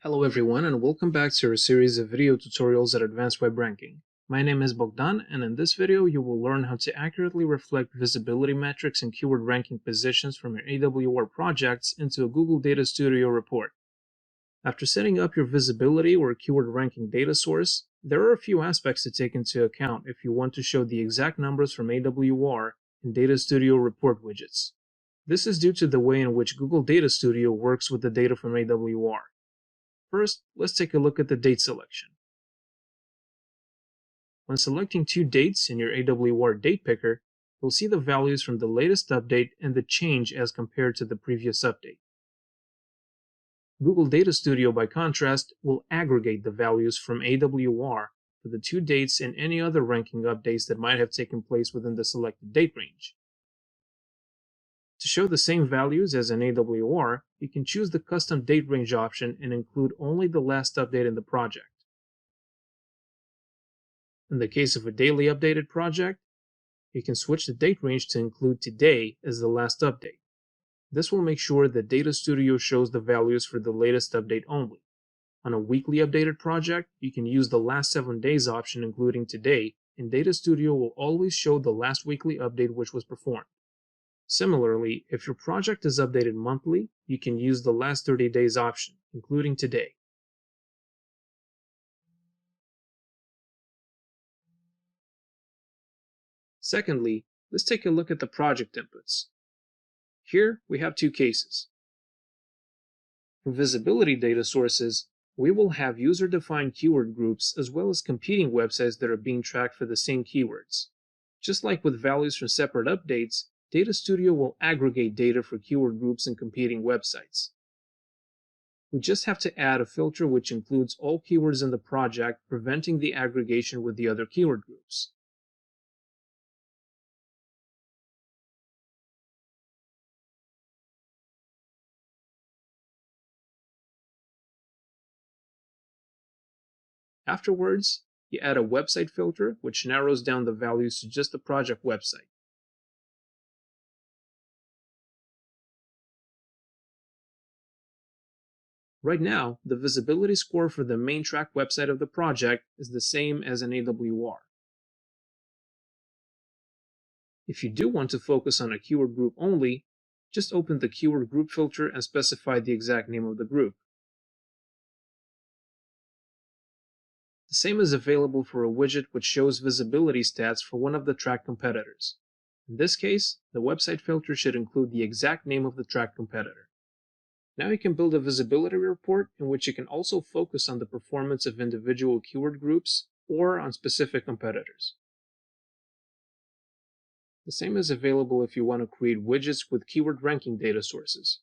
Hello everyone, and welcome back to our series of video tutorials at Advanced Web Ranking. My name is Bogdan, and in this video you will learn how to accurately reflect visibility metrics and keyword ranking positions from your AWR projects into a Google Data Studio report. After setting up your visibility or keyword ranking data source, there are a few aspects to take into account if you want to show the exact numbers from AWR in Data Studio report widgets. This is due to the way in which Google Data Studio works with the data from AWR. First, let's take a look at the date selection. When selecting two dates in your AWR date picker, you'll see the values from the latest update and the change as compared to the previous update. Google Data Studio, by contrast, will aggregate the values from AWR for the two dates and any other ranking updates that might have taken place within the selected date range. To show the same values as in AWR, you can choose the Custom Date Range option and include only the last update in the project. In the case of a daily updated project, you can switch the date range to include today as the last update. This will make sure that Data Studio shows the values for the latest update only. On a weekly updated project, you can use the last 7 days option including today, and Data Studio will always show the last weekly update which was performed. Similarly, if your project is updated monthly, you can use the last 30 days option, including today. Secondly, let's take a look at the project inputs. Here, we have two cases. For visibility data sources, we will have user-defined keyword groups as well as competing websites that are being tracked for the same keywords. Just like with values from separate updates, Data Studio will aggregate data for keyword groups and competing websites. We just have to add a filter which includes all keywords in the project, preventing the aggregation with the other keyword groups. Afterwards, you add a website filter which narrows down the values to just the project website. Right now, the visibility score for the main track website of the project is the same as in AWR. If you do want to focus on a keyword group only, just open the keyword group filter and specify the exact name of the group. The same is available for a widget which shows visibility stats for one of the track competitors. In this case, the website filter should include the exact name of the track competitor. Now you can build a visibility report in which you can also focus on the performance of individual keyword groups or on specific competitors. The same is available if you want to create widgets with keyword ranking data sources.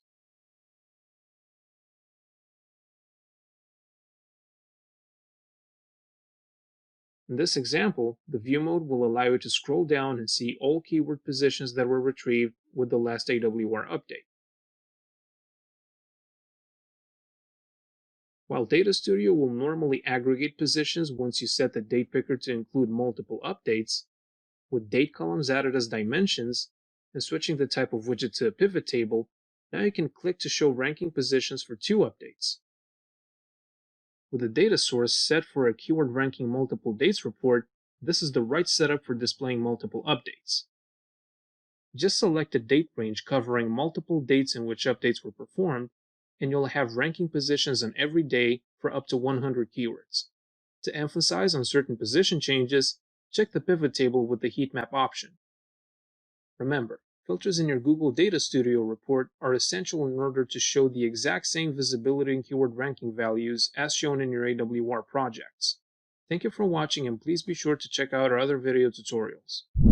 In this example, the View mode will allow you to scroll down and see all keyword positions that were retrieved with the last AWR update. While Data Studio will normally aggregate positions once you set the date picker to include multiple updates, with date columns added as dimensions and switching the type of widget to a pivot table, now you can click to show ranking positions for 2 updates. With a data source set for a keyword ranking multiple dates report, this is the right setup for displaying multiple updates. Just select a date range covering multiple dates in which updates were performed, and you'll have ranking positions on every day for up to 100 keywords. To emphasize on certain position changes, check the pivot table with the heat map option. Remember, filters in your Google Data Studio report are essential in order to show the exact same visibility and keyword ranking values as shown in your AWR projects. Thank you for watching, and please be sure to check out our other video tutorials.